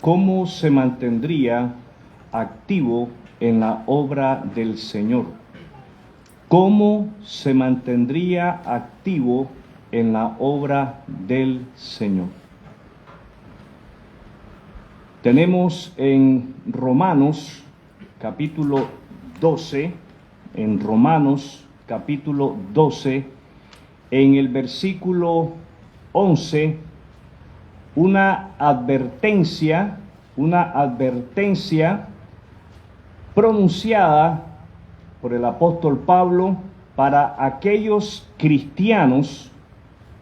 ¿cómo se mantendría activo en la obra del Señor? ¿Cómo se mantendría activo en la obra del Señor? Tenemos en Romanos capítulo 12, en Romanos capítulo 12, en el versículo 11, una advertencia pronunciada por el apóstol Pablo para aquellos cristianos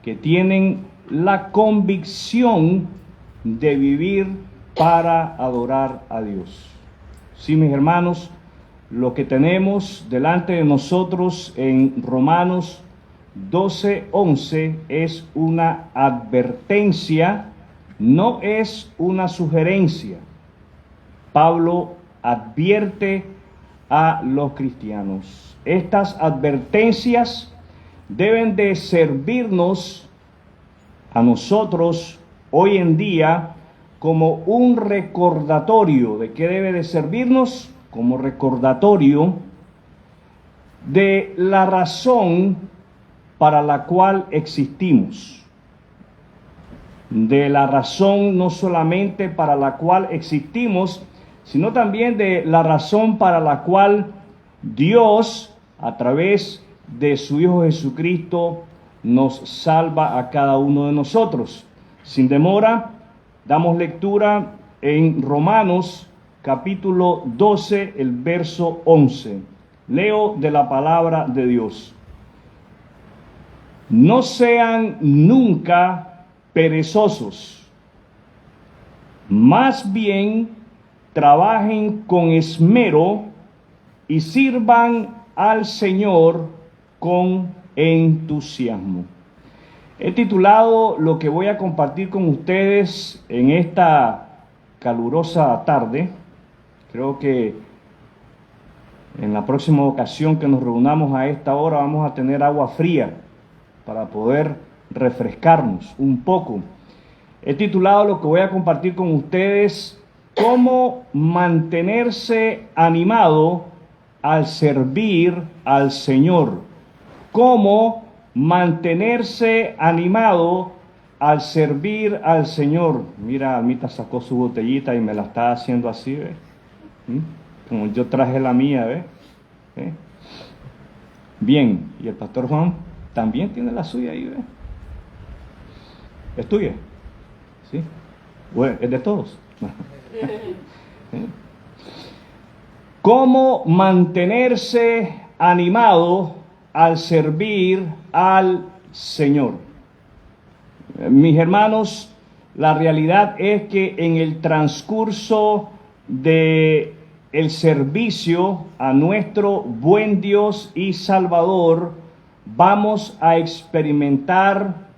que tienen la convicción de vivir para adorar a Dios. Sí, mis hermanos, lo que tenemos delante de nosotros en Romanos 12:11 es una advertencia, no es una sugerencia. Pablo advierte a los cristianos. Estas advertencias deben de servirnos a nosotros hoy en día como un recordatorio. ¿De qué debe de servirnos? Como recordatorio de la razón para la cual existimos. De la razón no solamente para la cual existimos, sino también de la razón para la cual Dios, a través de su Hijo Jesucristo, nos salva a cada uno de nosotros. Sin demora, damos lectura en Romanos capítulo 12, el verso 11. Leo de la palabra de Dios. No sean nunca perezosos, más bien trabajen con esmero y sirvan al Señor con entusiasmo. He titulado lo que voy a compartir con ustedes en esta calurosa tarde. Creo que en la próxima ocasión que nos reunamos a esta hora vamos a tener agua fría para poder refrescarnos un poco. He titulado lo que voy a compartir con ustedes: cómo mantenerse animado al servir al Señor. Cómo mantenerse animado al servir al Señor. Mira, Almita sacó su botellita y me la está haciendo así, ¿ves? Como yo traje la mía, ¿ves? Bien, y el pastor Juan también tiene la suya ahí, ¿ves? ¿Es tuya? ¿Sí? Bueno, es de todos. ¿Cómo mantenerse animado al servir al Señor? Mis hermanos, la realidad es que en el transcurso de el servicio a nuestro buen Dios y Salvador, vamos a experimentar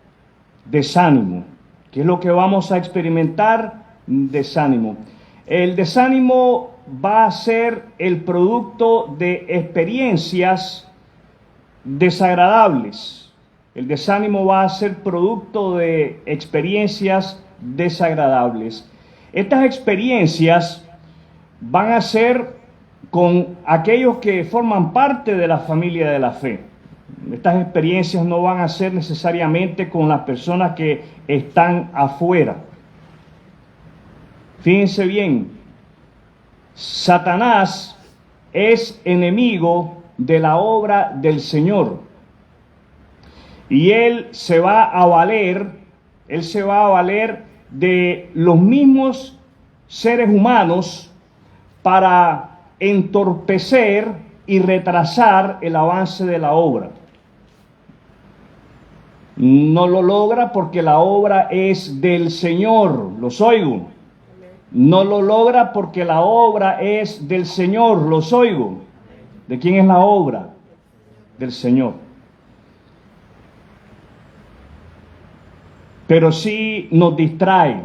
desánimo. ¿Qué es lo que vamos a experimentar? Desánimo. El desánimo va a ser el producto de experiencias desagradables. El desánimo va a ser producto de experiencias desagradables. Estas experiencias van a ser con aquellos que forman parte de la familia de la fe. Estas experiencias no van a ser necesariamente con las personas que están afuera. Fíjense bien, Satanás es enemigo de la obra del Señor. Y él se va a valer de los mismos seres humanos para entorpecer y retrasar el avance de la obra. No lo logra porque la obra es del Señor, los oigo. No lo logra porque la obra es del Señor, los oigo. ¿De quién es la obra? Del Señor. Pero sí nos distrae,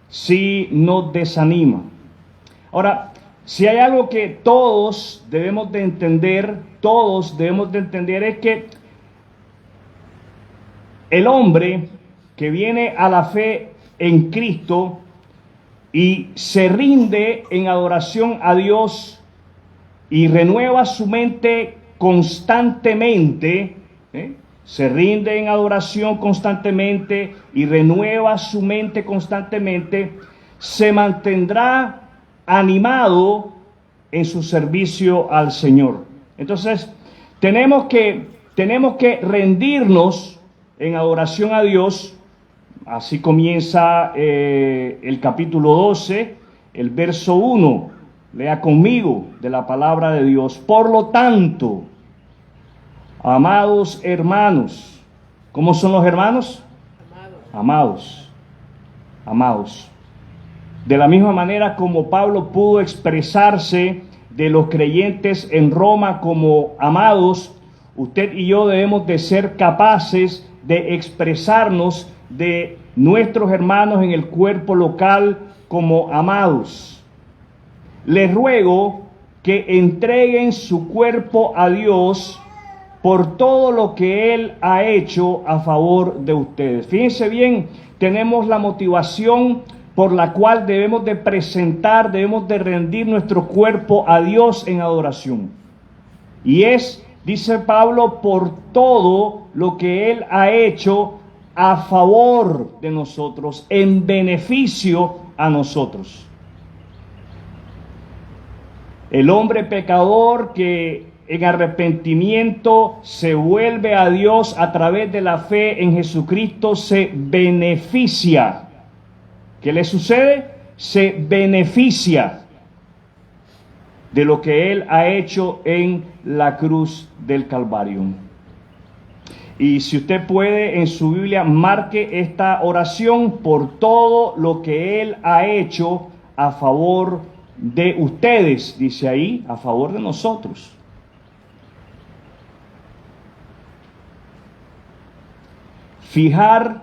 sí nos desanima. Ahora, si hay algo que todos debemos de entender es que el hombre que viene a la fe en Cristo y se rinde en adoración a Dios y renueva su mente constantemente, se rinde en adoración constantemente y renueva su mente constantemente, se mantendrá animado en su servicio al Señor. Entonces, tenemos que rendirnos en adoración a Dios. Así comienza el capítulo 12, el verso 1. Lea conmigo de la palabra de Dios. Por lo tanto, amados hermanos, ¿cómo son los hermanos? Amados. Amados. De la misma manera como Pablo pudo expresarse de los creyentes en Roma como amados, usted y yo debemos de ser capaces de expresarnos de nuestros hermanos en el cuerpo local como amados. Les ruego que entreguen su cuerpo a Dios por todo lo que Él ha hecho a favor de ustedes. Fíjense bien, tenemos la motivación por la cual debemos de presentar, debemos de rendir nuestro cuerpo a Dios en adoración. Y es, dice Pablo, por todo lo que Él ha hecho a favor de nosotros, en beneficio a nosotros. El hombre pecador que en arrepentimiento se vuelve a Dios a través de la fe en Jesucristo se beneficia. ¿Qué le sucede? Se beneficia de lo que Él ha hecho en la cruz del Calvario. Y si usted puede, en su Biblia, marque esta oración: por todo lo que Él ha hecho a favor de ustedes, dice ahí, a favor de nosotros. Fijar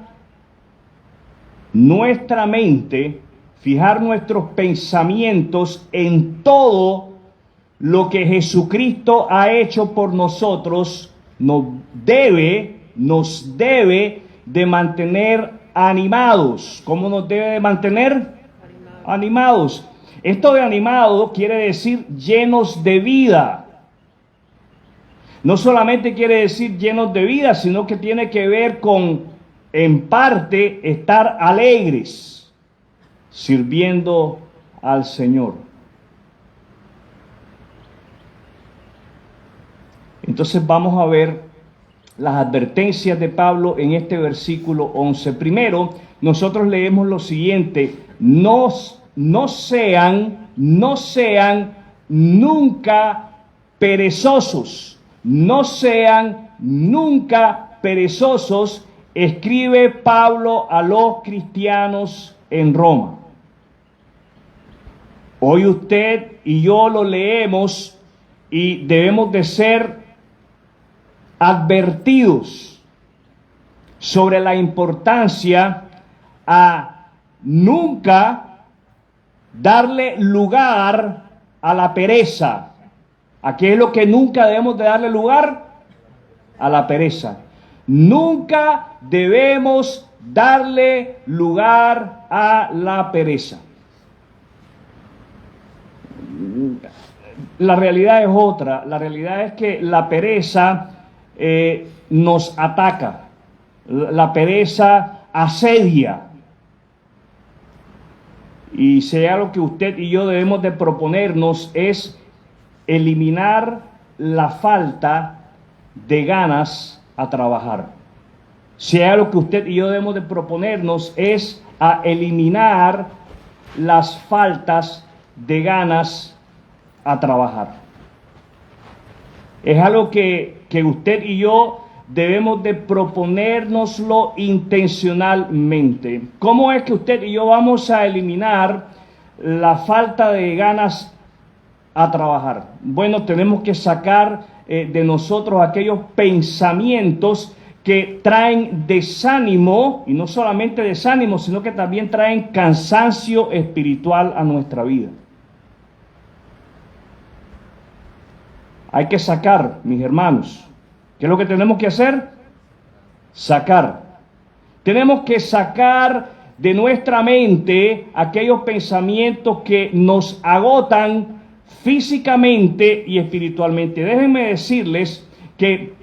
nuestra mente, fijar nuestros pensamientos en todo lo que Jesucristo ha hecho por nosotros, nos debe de mantener animados. ¿Cómo nos debe de mantener? Animados. Esto de animado quiere decir llenos de vida. No solamente quiere decir llenos de vida, sino que tiene que ver con, en parte, estar alegres, sirviendo al Señor. Entonces vamos a ver las advertencias de Pablo en este versículo 11. Primero, nosotros leemos lo siguiente: no sean nunca perezosos. No sean nunca perezosos, escribe Pablo a los cristianos en Roma. Hoy usted y yo lo leemos y debemos de ser advertidos sobre la importancia a nunca darle lugar a la pereza. ¿A qué es lo que nunca debemos de darle lugar? A la pereza. Nunca debemos darle lugar a la pereza. La realidad es otra. La realidad es que la pereza nos ataca. La pereza asedia. Y si hay algo que usted y yo debemos de proponernos es eliminar la falta de ganas a trabajar. Si hay algo que usted y yo debemos de proponernos es a eliminar las faltas de ganas a trabajar. Es algo que usted y yo debemos de proponérnoslo intencionalmente. ¿Cómo es que usted y yo vamos a eliminar la falta de ganas a trabajar? Bueno, tenemos que sacar de nosotros aquellos pensamientos que traen desánimo, y no solamente desánimo, sino que también traen cansancio espiritual a nuestra vida. Hay que sacar, mis hermanos. ¿Qué es lo que tenemos que hacer? Sacar. Tenemos que sacar de nuestra mente aquellos pensamientos que nos agotan físicamente y espiritualmente. Déjenme decirles que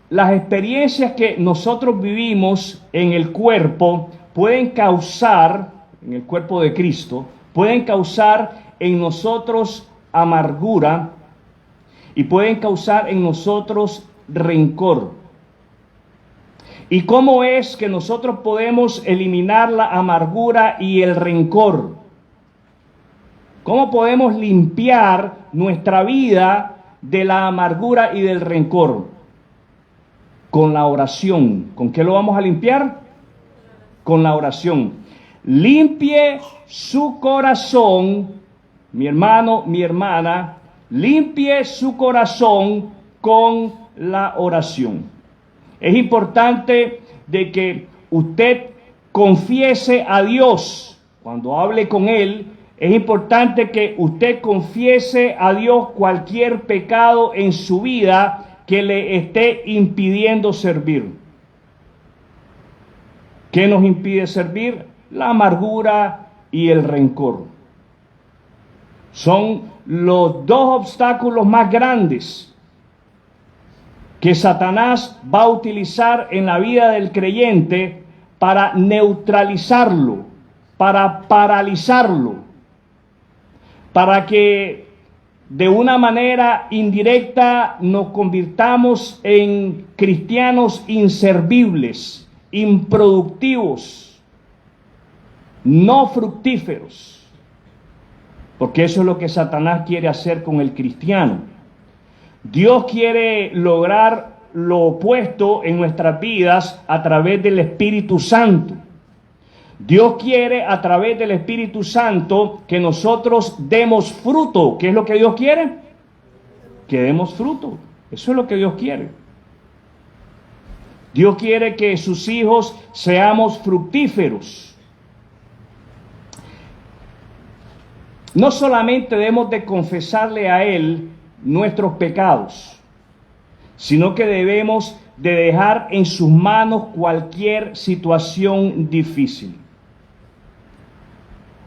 las experiencias que nosotros vivimos en el cuerpo pueden causar, en el cuerpo de Cristo, pueden causar en nosotros amargura y pueden causar en nosotros rencor. ¿Y cómo es que nosotros podemos eliminar la amargura y el rencor? ¿Cómo podemos limpiar nuestra vida de la amargura y del rencor? Con la oración. ¿Con qué lo vamos a limpiar? Con la oración. Limpie su corazón, mi hermano, mi hermana, limpie su corazón con la oración. Es importante de que usted confiese a Dios cuando hable con Él. Es importante que usted confiese a Dios cualquier pecado en su vida que le esté impidiendo servir. ¿Qué nos impide servir? La amargura y el rencor. Son los dos obstáculos más grandes que Satanás va a utilizar en la vida del creyente para neutralizarlo, para paralizarlo, para que de una manera indirecta nos convirtamos en cristianos inservibles, improductivos, no fructíferos, porque eso es lo que Satanás quiere hacer con el cristiano. Dios quiere lograr lo opuesto en nuestras vidas a través del Espíritu Santo. Dios quiere a través del Espíritu Santo que nosotros demos fruto. ¿Qué es lo que Dios quiere? Que demos fruto. Eso es lo que Dios quiere. Dios quiere que sus hijos seamos fructíferos. No solamente debemos de confesarle a Él nuestros pecados, sino que debemos de dejar en sus manos cualquier situación difícil.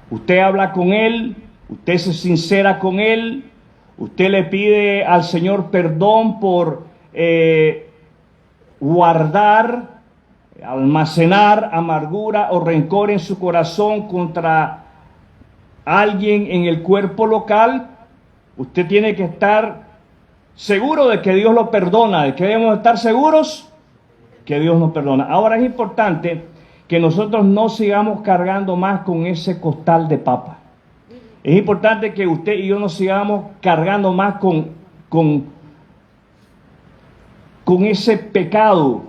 Usted habla con Él, usted se sincera con Él, usted le pide al Señor perdón por guardar, almacenar amargura o rencor en su corazón contra alguien en el cuerpo local. Usted tiene que estar seguro de que Dios lo perdona. ¿De qué debemos estar seguros? Que Dios nos perdona. Ahora es importante que nosotros no sigamos cargando más con ese costal de papa. Es importante que usted y yo no sigamos cargando más con ese pecado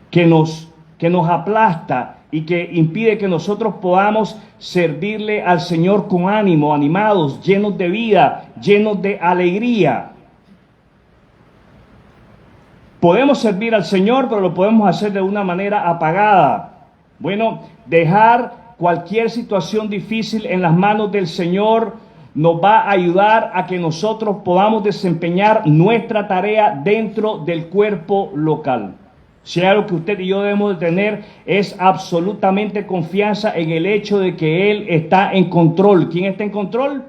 que nos aplasta y que impide que nosotros podamos servirle al Señor con ánimo, animados, llenos de vida, llenos de alegría. Podemos servir al Señor, pero lo podemos hacer de una manera apagada. Bueno, dejar cualquier situación difícil en las manos del Señor nos va a ayudar a que nosotros podamos desempeñar nuestra tarea dentro del cuerpo local. Si hay algo que usted y yo debemos de tener es absolutamente confianza en el hecho de que Él está en control. ¿Quién está en control?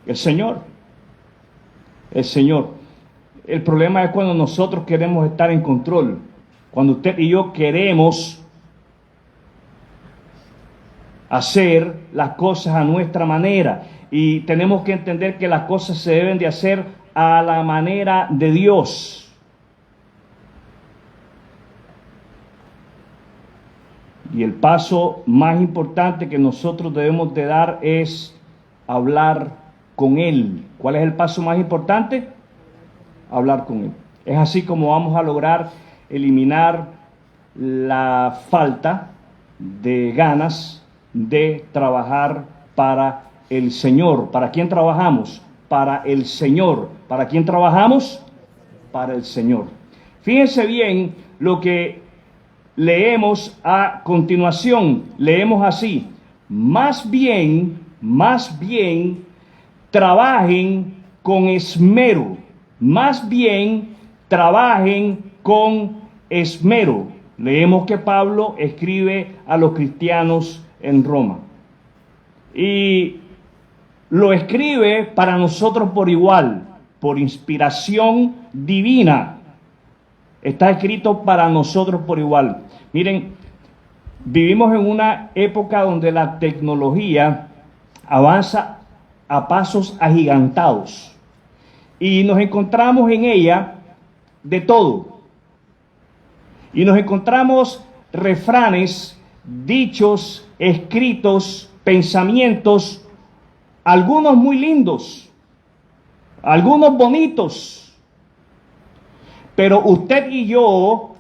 El Señor. El Señor. El problema es cuando nosotros queremos estar en control. Cuando usted y yo queremos hacer las cosas a nuestra manera. Y tenemos que entender que las cosas se deben de hacer a la manera de Dios. Y el paso más importante que nosotros debemos de dar es hablar con Él. ¿Cuál es el paso más importante? Hablar con Él. Es así como vamos a lograr eliminar la falta de ganas de trabajar para el Señor. ¿Para quién trabajamos? Para el Señor. ¿Para quién trabajamos? Para el Señor. Fíjense bien lo que leemos a continuación. Leemos así: más bien, trabajen con esmero. Más bien, trabajen con esmero. Leemos que Pablo escribe a los cristianos en Roma. Y lo escribe para nosotros por igual, por inspiración divina. Está escrito para nosotros por igual. Miren, vivimos en una época donde la tecnología avanza a pasos agigantados. Y nos encontramos en ella de todo. Y nos encontramos refranes, dichos, escritos, pensamientos, algunos muy lindos, algunos bonitos. Pero usted y yo,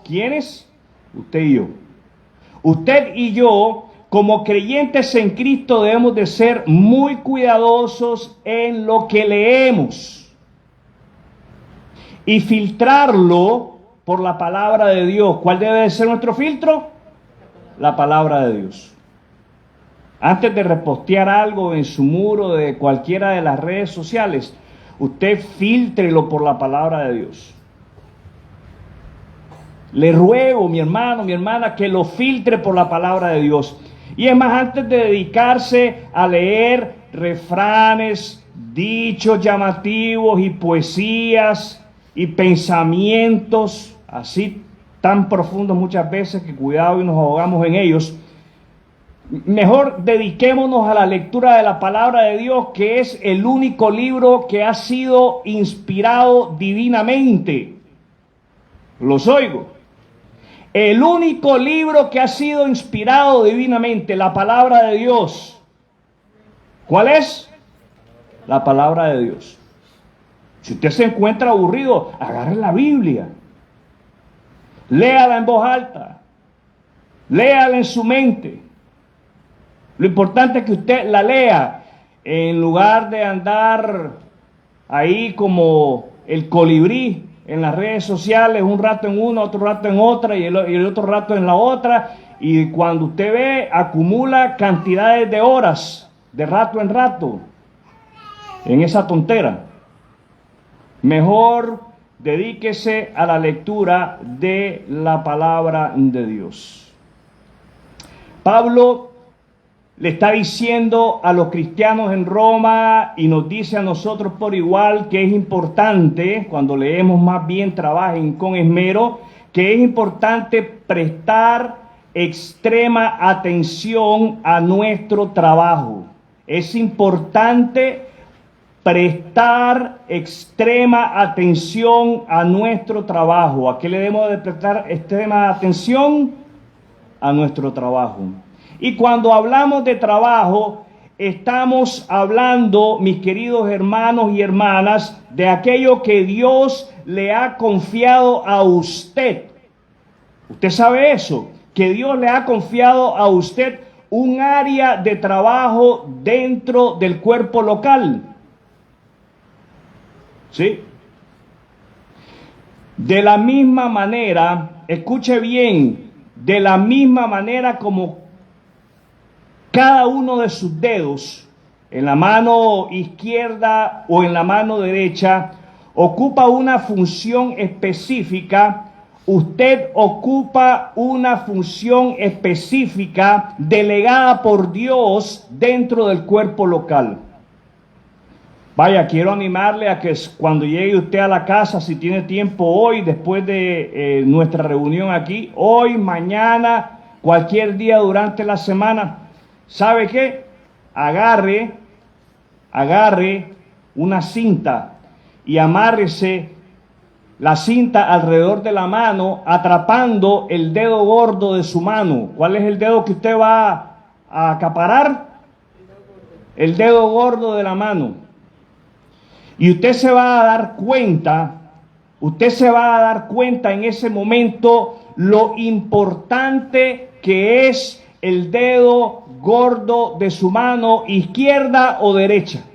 ¿quiénes? Usted y yo. Usted y yo, como creyentes en Cristo, debemos de ser muy cuidadosos en lo que leemos y filtrarlo por la palabra de Dios. ¿Cuál debe de ser nuestro filtro? La palabra de Dios. Antes de repostear algo en su muro de cualquiera de las redes sociales, usted fíltrelo por la palabra de Dios. Le ruego, mi hermano, mi hermana, que lo filtre por la palabra de Dios. Y es más, antes de dedicarse a leer refranes, dichos llamativos y poesías y pensamientos así tan profundos muchas veces que cuidado y nos ahogamos en ellos, mejor dediquémonos a la lectura de la palabra de Dios, que es el único libro que ha sido inspirado divinamente. Los oigo. El único libro que ha sido inspirado divinamente, la palabra de Dios. ¿Cuál es? La palabra de Dios. Si usted se encuentra aburrido, agarre la Biblia. Léala en voz alta. Léala en su mente. Lo importante es que usted la lea en lugar de andar ahí como el colibrí en las redes sociales, un rato en una, otro rato en otra y el otro rato en la otra. Y cuando usted ve, acumula cantidades de horas, de rato en rato, en esa tontera. Mejor dedíquese a la lectura de la palabra de Dios. Pablo le está diciendo a los cristianos en Roma y nos dice a nosotros por igual que es importante, cuando leemos más bien trabajen con esmero, que es importante prestar extrema atención a nuestro trabajo. Es importante prestar extrema atención a nuestro trabajo. ¿A qué le debemos de prestar extrema atención? A nuestro trabajo. Y cuando hablamos de trabajo, estamos hablando, mis queridos hermanos y hermanas, de aquello que Dios le ha confiado a usted. Usted sabe eso, que Dios le ha confiado a usted un área de trabajo dentro del cuerpo local. ¿Sí? De la misma manera, escuche bien, de la misma manera como cada uno de sus dedos, en la mano izquierda o en la mano derecha, ocupa una función específica. Usted ocupa una función específica delegada por Dios dentro del cuerpo local. Vaya, quiero animarle a que cuando llegue usted a la casa, si tiene tiempo hoy, después de nuestra reunión aquí, hoy, mañana, cualquier día durante la semana, ¿sabe qué? Agarre una cinta y amárrese la cinta alrededor de la mano, atrapando el dedo gordo de su mano. ¿Cuál es el dedo que usted va a acaparar? El dedo gordo de la mano. Y usted se va a dar cuenta en ese momento lo importante que es el dedo gordo de su mano izquierda o derecha.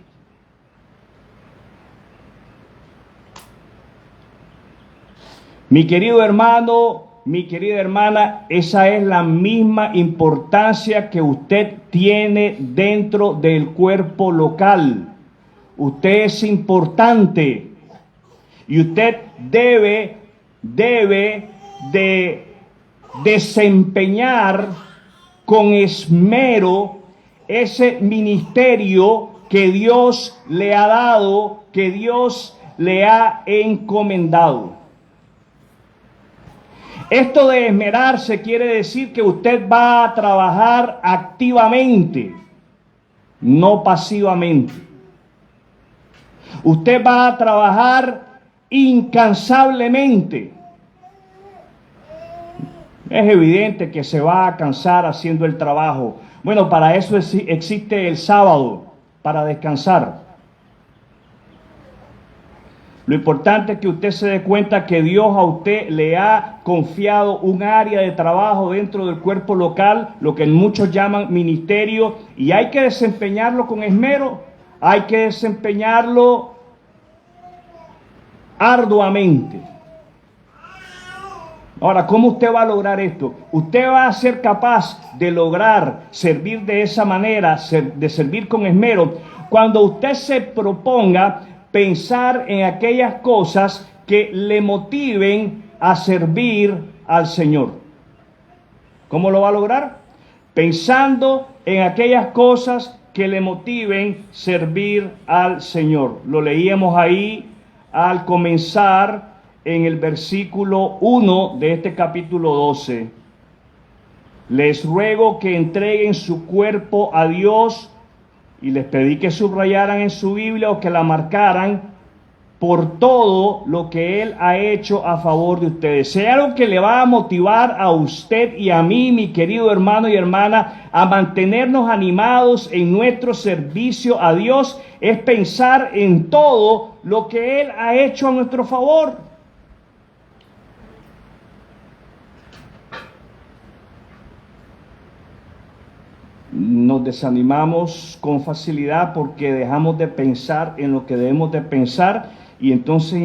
Mi querido hermano, mi querida hermana, esa es la misma importancia que usted tiene dentro del cuerpo local. Usted es importante y usted debe de desempeñar con esmero ese ministerio que Dios le ha dado, que Dios le ha encomendado. Esto de esmerarse quiere decir que usted va a trabajar activamente, no pasivamente. Usted va a trabajar incansablemente. Es evidente que se va a cansar haciendo el trabajo. Bueno, para eso existe el sábado, para descansar. Lo importante es que usted se dé cuenta que Dios a usted le ha confiado un área de trabajo dentro del cuerpo local, lo que muchos llaman ministerio, y hay que desempeñarlo con esmero, hay que desempeñarlo arduamente. Ahora, ¿cómo usted va a lograr esto? Usted va a ser capaz de lograr servir de esa manera, de servir con esmero, cuando usted se proponga pensar en aquellas cosas que le motiven a servir al Señor. ¿Cómo lo va a lograr? Pensando en aquellas cosas que le motiven servir al Señor. Lo leíamos ahí al comenzar en el versículo 1 de este capítulo 12. Les ruego que entreguen su cuerpo a Dios, y les pedí que subrayaran en su Biblia o que la marcaran por todo lo que Él ha hecho a favor de ustedes. Si hay algo que le va a motivar a usted y a mí, mi querido hermano y hermana, a mantenernos animados en nuestro servicio a Dios, es pensar en todo lo que Él ha hecho a nuestro favor. Nos desanimamos con facilidad porque dejamos de pensar en lo que debemos de pensar, y entonces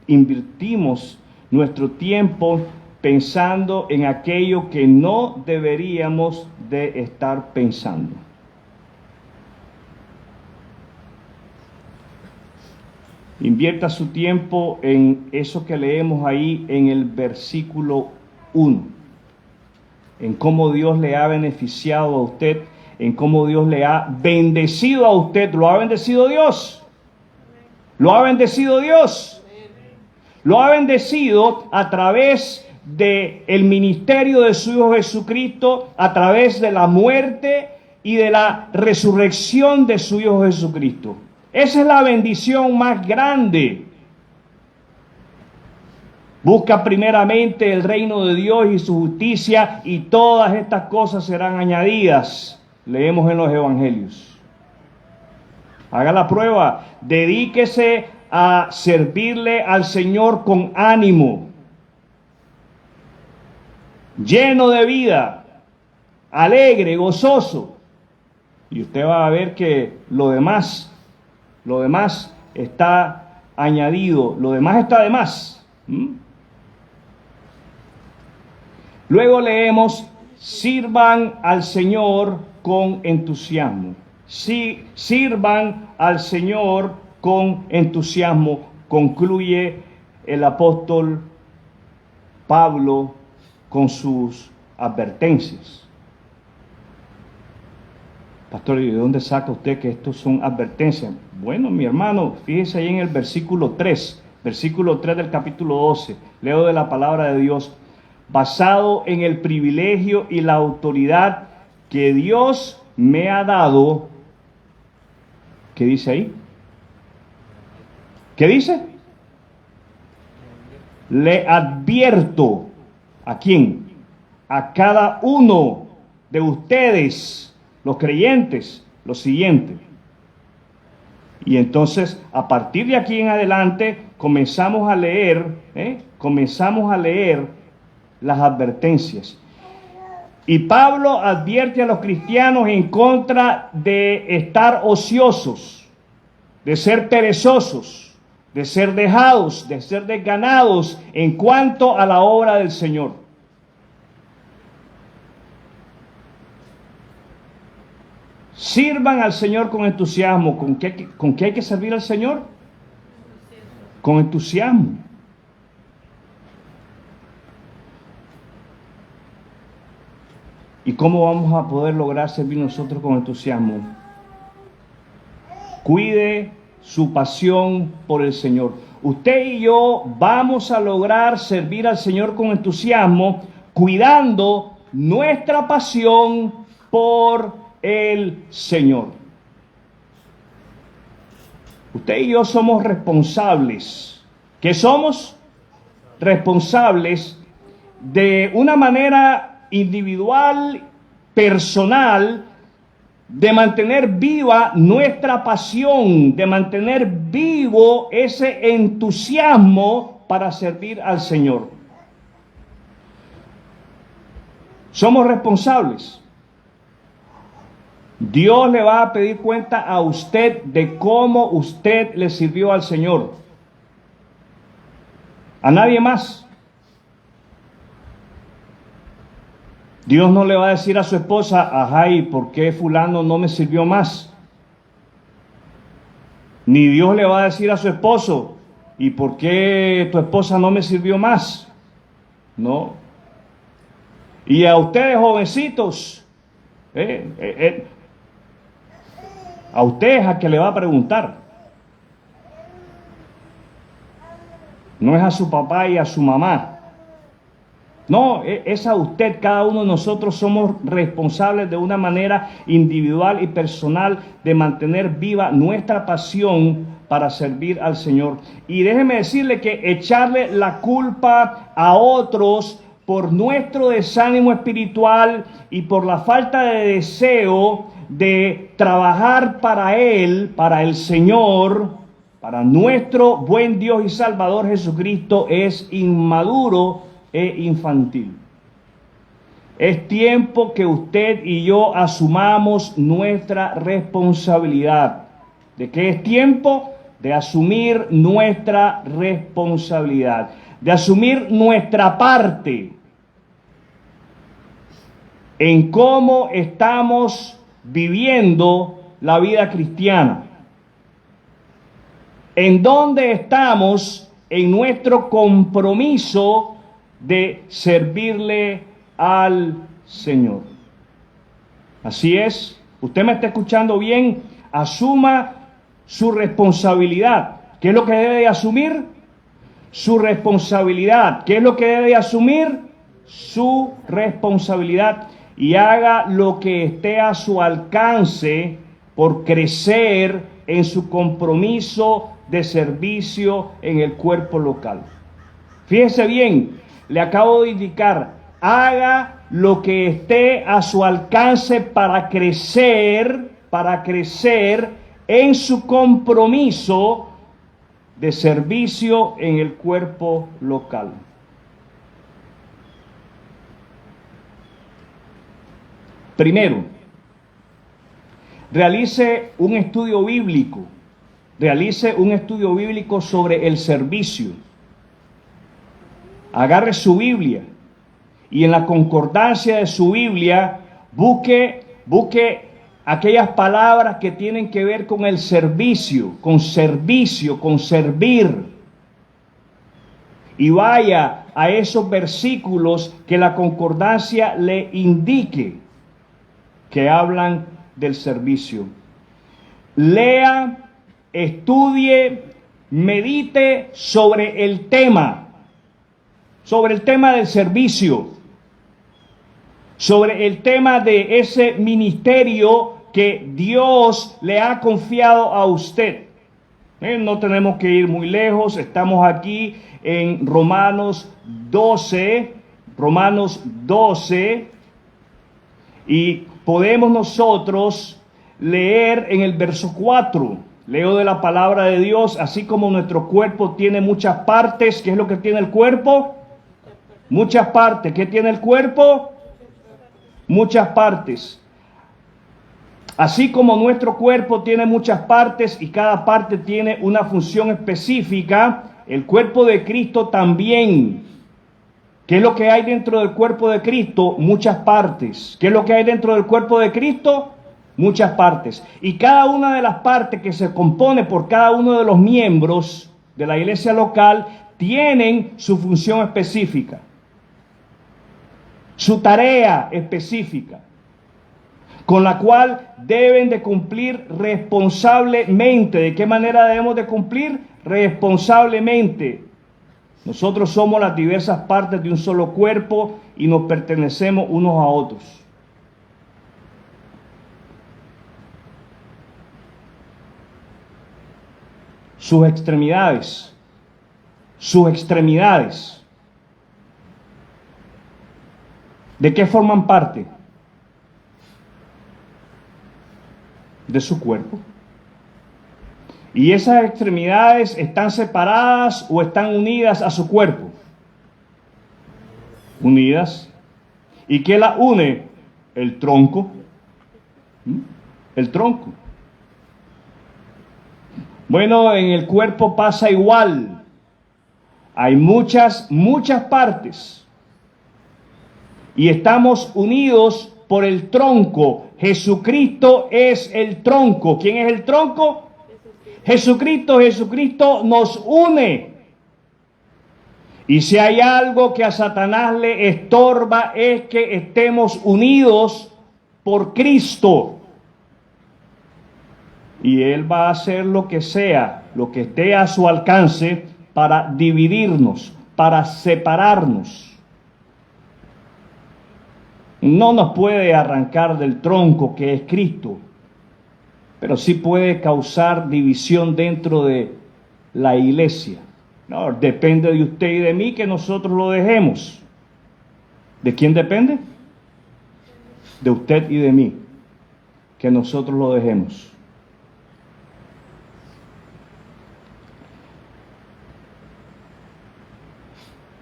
invertimos nuestro tiempo pensando en aquello que no deberíamos de estar pensando. Invierta su tiempo en eso que leemos ahí en el versículo 1. En cómo Dios le ha beneficiado a usted, en cómo Dios le ha bendecido a usted. ¿Lo ha bendecido Dios? ¿Lo ha bendecido Dios? Lo ha bendecido a través del ministerio de su Hijo Jesucristo, a través de la muerte y de la resurrección de su Hijo Jesucristo. Esa es la bendición más grande. Busca primeramente el reino de Dios y su justicia, y todas estas cosas serán añadidas. Leemos en los evangelios. Haga la prueba. Dedíquese a servirle al Señor con ánimo, lleno de vida, alegre, gozoso. Y usted va a ver que lo demás está añadido, lo demás está de más. Luego leemos, sirvan al Señor con entusiasmo. Sí, sirvan al Señor con entusiasmo, concluye el apóstol Pablo con sus advertencias. Pastor, ¿y de dónde saca usted que estos son advertencias? Bueno, mi hermano, fíjese ahí en el versículo 3 del capítulo 12. Leo de la palabra de Dios. Basado en el privilegio y la autoridad que Dios me ha dado. ¿Qué dice ahí? ¿Qué dice? Le advierto. ¿A quién? A cada uno de ustedes, los creyentes, lo siguiente. Y entonces, a partir de aquí en adelante, comenzamos a leer las advertencias. Y Pablo advierte a los cristianos en contra de estar ociosos, de ser perezosos, de ser dejados, de ser desganados en cuanto a la obra del Señor. Sirvan al Señor con entusiasmo. ¿Con qué hay que servir al Señor? Con entusiasmo. ¿Y cómo vamos a poder lograr servir nosotros con entusiasmo? Cuide su pasión por el Señor. Usted y yo vamos a lograr servir al Señor con entusiasmo, cuidando nuestra pasión por el Señor. Usted y yo somos responsables. ¿Qué somos? Responsables de una manera individual, personal, de mantener viva nuestra pasión, de mantener vivo ese entusiasmo para servir al Señor. Somos responsables. Dios le va a pedir cuenta a usted de cómo usted le sirvió al Señor. A nadie más. Dios no le va a decir a su esposa, ajá, ¿y por qué fulano no me sirvió más? Ni Dios le va a decir a su esposo, ¿y por qué tu esposa no me sirvió más? No. Y a ustedes, jovencitos, a ustedes a que le va a preguntar. No es a su papá y a su mamá. No, es a usted. Cada uno de nosotros somos responsables de una manera individual y personal de mantener viva nuestra pasión para servir al Señor. Y déjeme decirle que echarle la culpa a otros por nuestro desánimo espiritual y por la falta de deseo de trabajar para Él, para el Señor, para nuestro buen Dios y Salvador Jesucristo, es inmaduro e infantil. Es tiempo que usted y yo asumamos nuestra responsabilidad. ¿De qué es tiempo? De asumir nuestra responsabilidad, de asumir nuestra parte en cómo estamos viviendo la vida cristiana. En dónde estamos en nuestro compromiso de servirle al Señor. Así es, usted me está escuchando bien, asuma su responsabilidad. ¿Qué es lo que debe de asumir? Su responsabilidad. ¿Qué es lo que debe de asumir? Su responsabilidad. Y haga lo que esté a su alcance por crecer en su compromiso de servicio en el cuerpo local. Fíjese bien, le acabo de indicar, haga lo que esté a su alcance para crecer en su compromiso de servicio en el cuerpo local. Primero, realice un estudio bíblico sobre el servicio. Agarre su Biblia y en la concordancia de su Biblia busque aquellas palabras que tienen que ver con el servicio, con servir. Y vaya a esos versículos que la concordancia le indique que hablan del servicio. Lea, estudie, medite sobre el tema del servicio, sobre el tema de ese ministerio que Dios le ha confiado a usted. No tenemos que ir muy lejos, estamos aquí en Romanos 12, y podemos nosotros leer en el verso 4, leo de la palabra de Dios, así como nuestro cuerpo tiene muchas partes. ¿Qué es lo que tiene el cuerpo? Muchas partes. ¿Qué tiene el cuerpo? Muchas partes. Así como nuestro cuerpo tiene muchas partes y cada parte tiene una función específica, el cuerpo de Cristo también. ¿Qué es lo que hay dentro del cuerpo de Cristo? Muchas partes. ¿Qué es lo que hay dentro del cuerpo de Cristo? Muchas partes. Y cada una de las partes que se compone por cada uno de los miembros de la iglesia local tienen su función específica. su tarea específica, con la cual deben de cumplir responsablemente. ¿De qué manera debemos de cumplir? Responsablemente. Nosotros somos las diversas partes de un solo cuerpo y nos pertenecemos unos a otros. Sus extremidades. ¿De qué forman parte? De su cuerpo. ¿Y esas extremidades están separadas o están unidas a su cuerpo? Unidas. ¿Y qué la une? El tronco. El tronco. Bueno, en el cuerpo pasa igual. Hay muchas partes. Y estamos unidos por el tronco. Jesucristo es el tronco. ¿Quién es el tronco? Jesucristo. Jesucristo nos une. Y si hay algo que a Satanás le estorba es que estemos unidos por Cristo. Y él va a hacer lo que sea, lo que esté a su alcance para dividirnos, para separarnos. No nos puede arrancar del tronco que es Cristo, pero sí puede causar división dentro de la iglesia. No, depende de usted y de mí que nosotros lo dejemos. ¿De quién depende? De usted y de mí, que nosotros lo dejemos.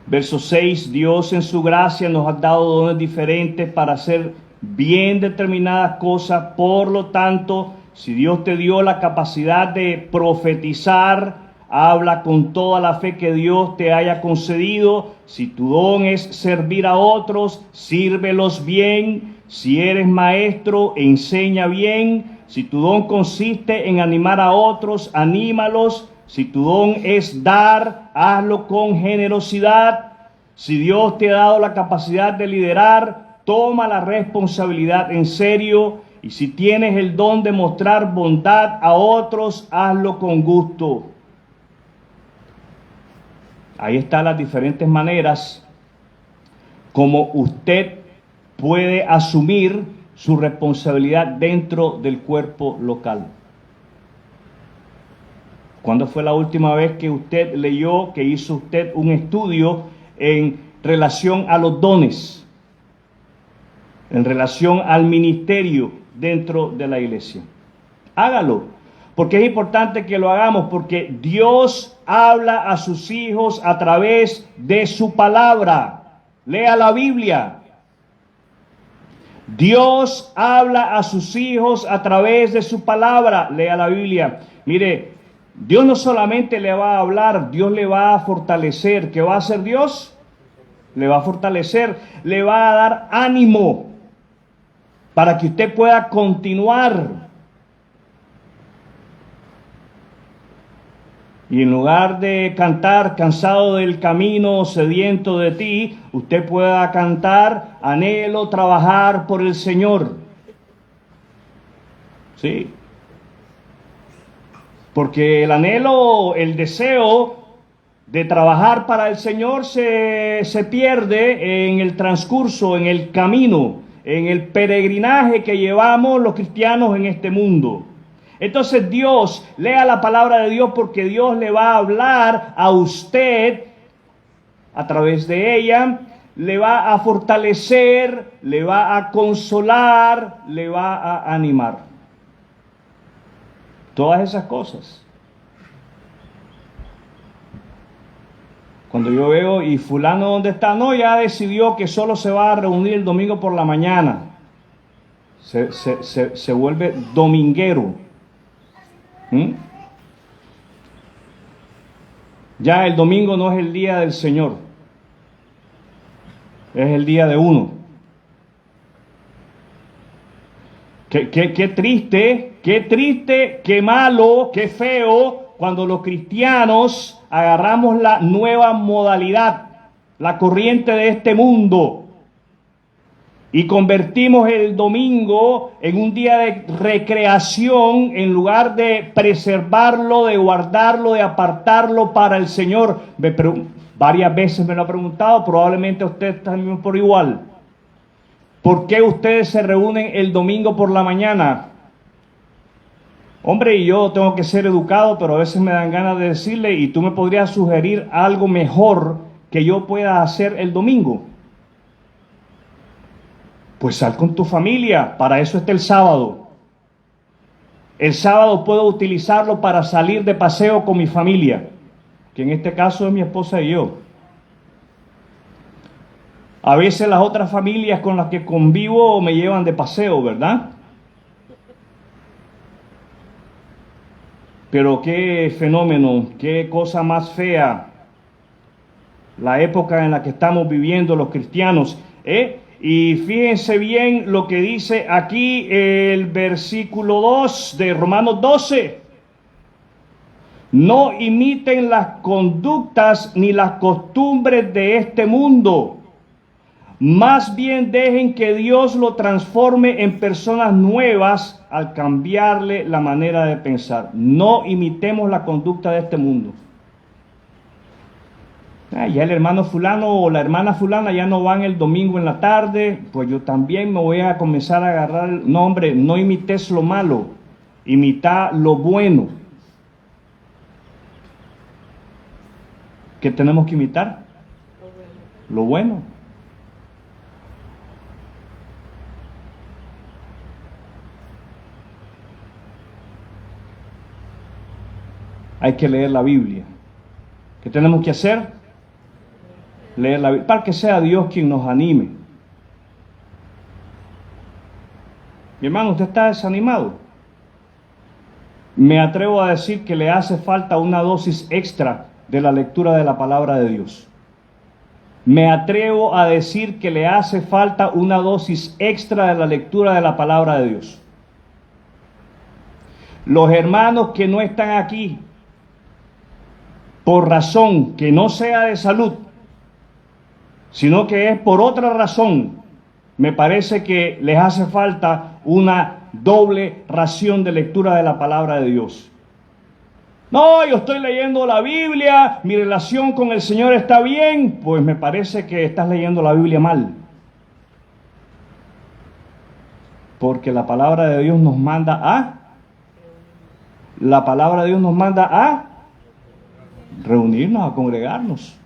Verso 6, Dios en su gracia nos ha dado dones diferentes para hacer bien determinadas cosas. Por lo tanto, si Dios te dio la capacidad de profetizar, habla con toda la fe que Dios te haya concedido. Si tu don es servir a otros, sírvelos bien. Si eres maestro, enseña bien. Si tu don consiste en animar a otros, anímalos. Si tu don es dar, hazlo con generosidad. Si Dios te ha dado la capacidad de liderar, toma la responsabilidad en serio. Y si tienes el don de mostrar bondad a otros, hazlo con gusto. Ahí están las diferentes maneras como usted puede asumir su responsabilidad dentro del cuerpo local. ¿Cuándo fue la última vez que usted leyó, que hizo usted un estudio en relación a los dones, en relación al ministerio dentro de la iglesia? Hágalo, porque es importante que lo hagamos, porque Dios habla a sus hijos a través de su palabra. Lea la Biblia. Dios habla a sus hijos a través de su palabra. Lea la Biblia. Mire, Dios no solamente le va a hablar, Dios le va a fortalecer. ¿Qué va a hacer Dios? Le va a fortalecer, le va a dar ánimo para que usted pueda continuar. Y en lugar de cantar cansado del camino, sediento de ti, usted pueda cantar anhelo trabajar por el Señor. Sí. Porque el anhelo, el deseo de trabajar para el Señor se pierde en el transcurso, en el camino, en el peregrinaje que llevamos los cristianos en este mundo. Entonces Dios, lea la palabra de Dios, porque Dios le va a hablar a usted a través de ella, le va a fortalecer, le va a consolar, le va a animar. Todas esas cosas. Cuando yo veo, ¿y fulano dónde está? No, ya decidió que solo se va a reunir el domingo por la mañana. Se vuelve dominguero. Ya el domingo no es el día del Señor. Es el día de uno. Qué triste, qué malo, qué feo cuando los cristianos agarramos la nueva modalidad, la corriente de este mundo, y convertimos el domingo en un día de recreación en lugar de preservarlo, de guardarlo, de apartarlo para el Señor. Varias veces me lo ha preguntado, probablemente usted también por igual. ¿Por qué ustedes se reúnen el domingo por la mañana? Hombre, y yo tengo que ser educado, pero a veces me dan ganas de decirle, y tú me podrías sugerir algo mejor que yo pueda hacer el domingo. Pues sal con tu familia, para eso está el sábado. El sábado puedo utilizarlo para salir de paseo con mi familia, que en este caso es mi esposa y yo. A veces las otras familias con las que convivo me llevan de paseo, ¿verdad? Pero qué fenómeno, qué cosa más fea la época en la que estamos viviendo los cristianos, ¿eh? Y fíjense bien lo que dice aquí el versículo 2 de Romanos 12. No imiten las conductas ni las costumbres de este mundo. Más bien dejen que Dios lo transforme en personas nuevas al cambiarle la manera de pensar. No imitemos la conducta de este mundo. Ya el hermano fulano o la hermana fulana ya no van el domingo en la tarde, pues yo también me voy a comenzar a agarrar. No, hombre, no imites lo malo, imita lo bueno. ¿Qué tenemos que imitar? Lo bueno. Hay que leer la Biblia. ¿Qué tenemos que hacer? Leer la Biblia, para que sea Dios quien nos anime. Mi hermano, ¿usted está desanimado? Me atrevo a decir que le hace falta una dosis extra de la lectura de la palabra de Dios. Me atrevo a decir que le hace falta una dosis extra de la lectura de la palabra de Dios. Los hermanos que no están aquí, por razón que no sea de salud, sino que es por otra razón, me parece que les hace falta una doble ración de lectura de la palabra de Dios. No, yo estoy leyendo la Biblia, mi relación con el Señor está bien. Pues me parece que estás leyendo la Biblia mal. Porque la palabra de Dios nos manda a reunirnos, a congregarnos.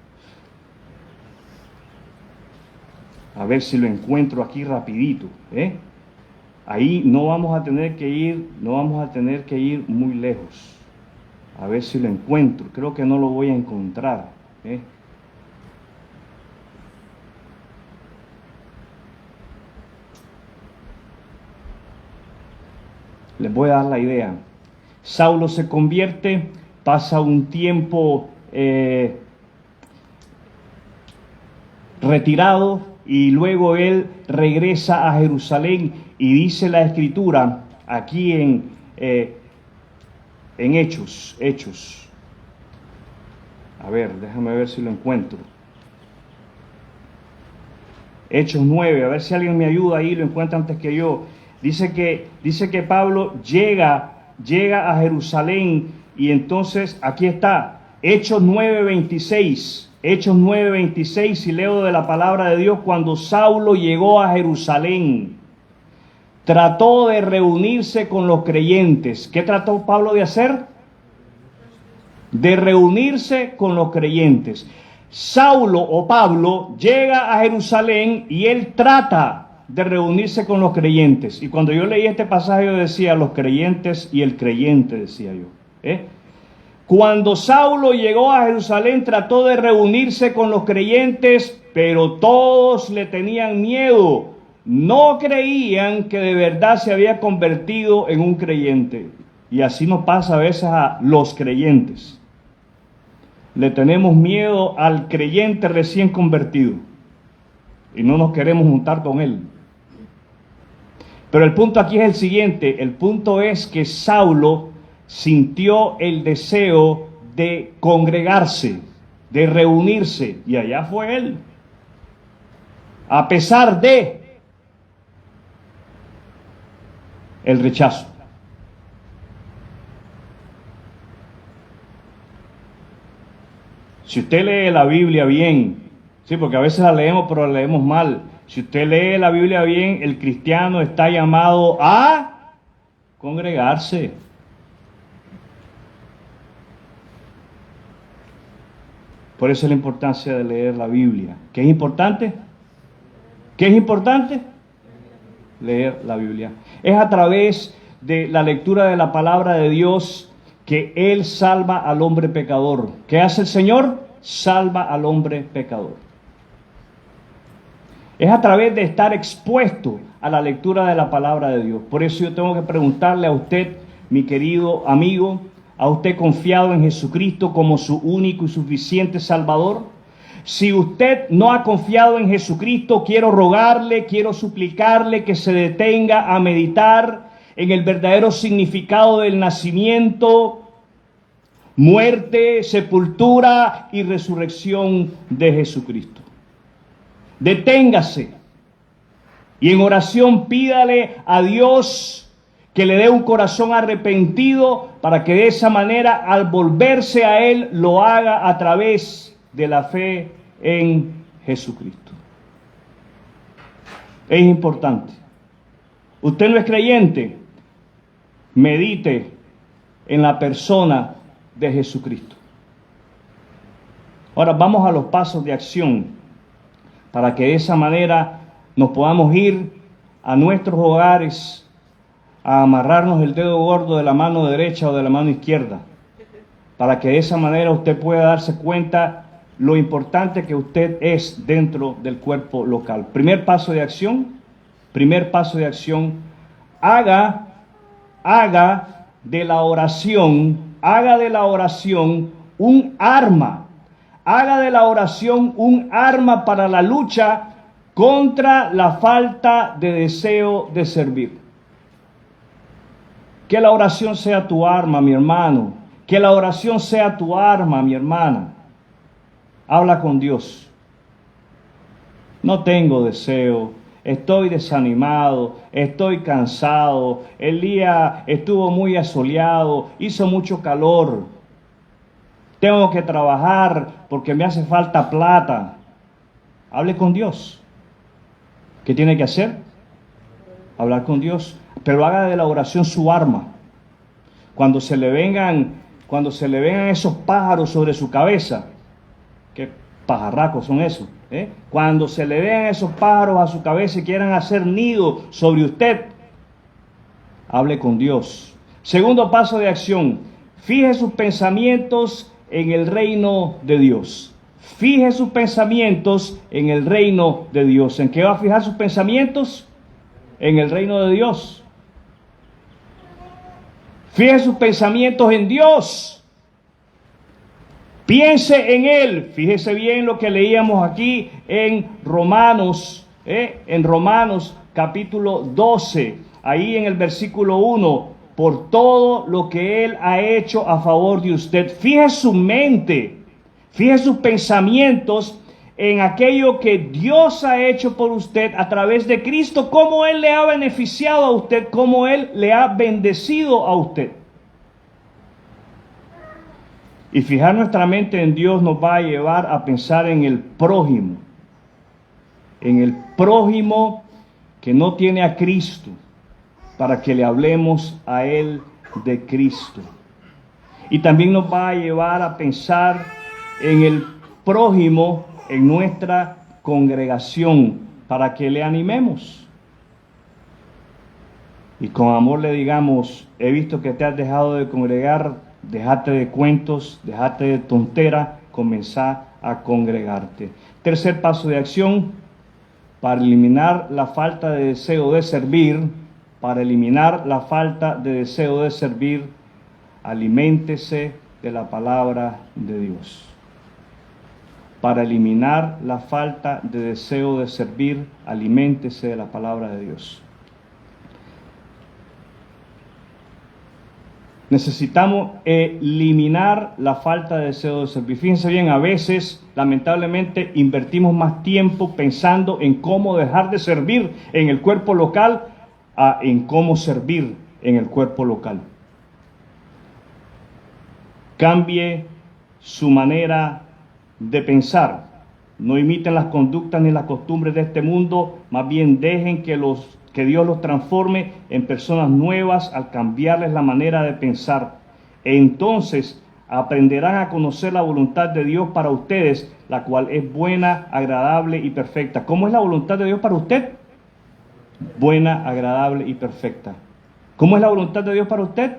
A ver si lo encuentro aquí rapidito, ¿eh? Ahí no vamos a tener que ir muy lejos. A ver si lo encuentro. Creo que no lo voy a encontrar, ¿eh? Les voy a dar la idea. Saulo se convierte, pasa un tiempo retirado y luego él regresa a Jerusalén y dice la Escritura aquí en Hechos. A ver, déjame ver si lo encuentro. Hechos 9, a ver si alguien me ayuda ahí, lo encuentra antes que yo. Dice que Pablo llega a Jerusalén y entonces aquí está, Hechos 9:26. Hechos 9:26, y leo de la palabra de Dios: cuando Saulo llegó a Jerusalén, trató de reunirse con los creyentes. ¿Qué trató Pablo de hacer? De reunirse con los creyentes. Saulo o Pablo llega a Jerusalén y él trata de reunirse con los creyentes. Y cuando yo leí este pasaje yo decía los creyentes y el creyente, decía yo. Cuando Saulo llegó a Jerusalén trató de reunirse con los creyentes, pero todos le tenían miedo. No creían que de verdad se había convertido en un creyente. Y así nos pasa a veces a los creyentes. Le tenemos miedo al creyente recién convertido y no nos queremos juntar con él. Pero el punto aquí es el siguiente. El punto es que Saulo sintió el deseo de congregarse, de reunirse, y allá fue él. A pesar de el rechazo. Si usted lee la Biblia bien, sí, porque a veces la leemos, pero la leemos mal. Si usted lee la Biblia bien, el cristiano está llamado a congregarse. Por eso es la importancia de leer la Biblia. ¿Qué es importante? ¿Qué es importante? Leer la Biblia. Es a través de la lectura de la palabra de Dios que Él salva al hombre pecador. ¿Qué hace el Señor? Salva al hombre pecador. Es a través de estar expuesto a la lectura de la palabra de Dios. Por eso yo tengo que preguntarle a usted, mi querido amigo, ¿ha usted confiado en Jesucristo como su único y suficiente Salvador? Si usted no ha confiado en Jesucristo, quiero rogarle, quiero suplicarle que se detenga a meditar en el verdadero significado del nacimiento, muerte, sepultura y resurrección de Jesucristo. Deténgase y en oración pídale a Dios que le dé un corazón arrepentido para que de esa manera, al volverse a Él, lo haga a través de la fe en Jesucristo. Es importante. Usted no es creyente, medite en la persona de Jesucristo. Ahora vamos a los pasos de acción para que de esa manera nos podamos ir a nuestros hogares a amarrarnos el dedo gordo de la mano derecha o de la mano izquierda, para que de esa manera usted pueda darse cuenta lo importante que usted es dentro del cuerpo local. Primer paso de acción, haga de la oración un arma. Haga de la oración un arma para la lucha contra la falta de deseo de servir. Que la oración sea tu arma, mi hermano. Que la oración sea tu arma, mi hermana. Habla con Dios. No tengo deseo, estoy desanimado, estoy cansado, el día estuvo muy asoleado, hizo mucho calor. Tengo que trabajar porque me hace falta plata. Hable con Dios. ¿Qué tiene que hacer? Hablar con Dios. Pero haga de la oración su arma. Cuando se le vengan esos pájaros sobre su cabeza, ¿qué pajarracos son esos? Cuando se le vean esos pájaros a su cabeza y quieran hacer nido sobre usted, hable con Dios. Segundo paso de acción, fije sus pensamientos en el reino de Dios. Fije sus pensamientos en el reino de Dios. ¿En qué va a fijar sus pensamientos? En el reino de Dios. Fije sus pensamientos en Dios. Piense en Él. Fíjese bien lo que leíamos aquí en Romanos, capítulo 12, ahí en el versículo 1. Por todo lo que Él ha hecho a favor de usted. Fije su mente, fije sus pensamientos en aquello que Dios ha hecho por usted a través de Cristo, cómo Él le ha beneficiado a usted, cómo Él le ha bendecido a usted. Y fijar nuestra mente en Dios nos va a llevar a pensar en el prójimo que no tiene a Cristo, para que le hablemos a Él de Cristo. Y también nos va a llevar a pensar en el prójimo en nuestra congregación, para que le animemos. Y con amor le digamos, he visto que te has dejado de congregar, dejate de cuentos, dejate de tontera, comenzá a congregarte. Tercer paso de acción, para eliminar la falta de deseo de servir, aliméntese de la palabra de Dios. Para eliminar la falta de deseo de servir, aliméntese de la palabra de Dios. Necesitamos eliminar la falta de deseo de servir. Fíjense bien, a veces, lamentablemente, invertimos más tiempo pensando en cómo dejar de servir en el cuerpo local en cómo servir en el cuerpo local. Cambie su manera de pensar. No imiten las conductas ni las costumbres de este mundo, más bien dejen que Dios los transforme en personas nuevas al cambiarles la manera de pensar. Entonces aprenderán a conocer la voluntad de Dios para ustedes, la cual es buena, agradable y perfecta. ¿Cómo es la voluntad de Dios para usted? Buena, agradable y perfecta. ¿Cómo es la voluntad de Dios para usted?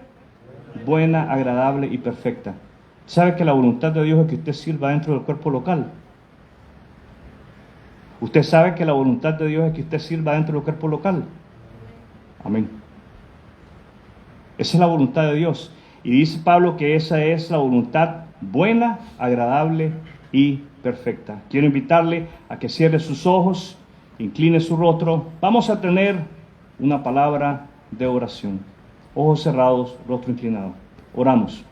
Buena, agradable y perfecta. ¿Sabe que la voluntad de Dios es que usted sirva dentro del cuerpo local? ¿Usted sabe que la voluntad de Dios es que usted sirva dentro del cuerpo local? Amén. Esa es la voluntad de Dios. Y dice Pablo que esa es la voluntad buena, agradable y perfecta. Quiero invitarle a que cierre sus ojos, incline su rostro. Vamos a tener una palabra de oración. Ojos cerrados, rostro inclinado. Oramos.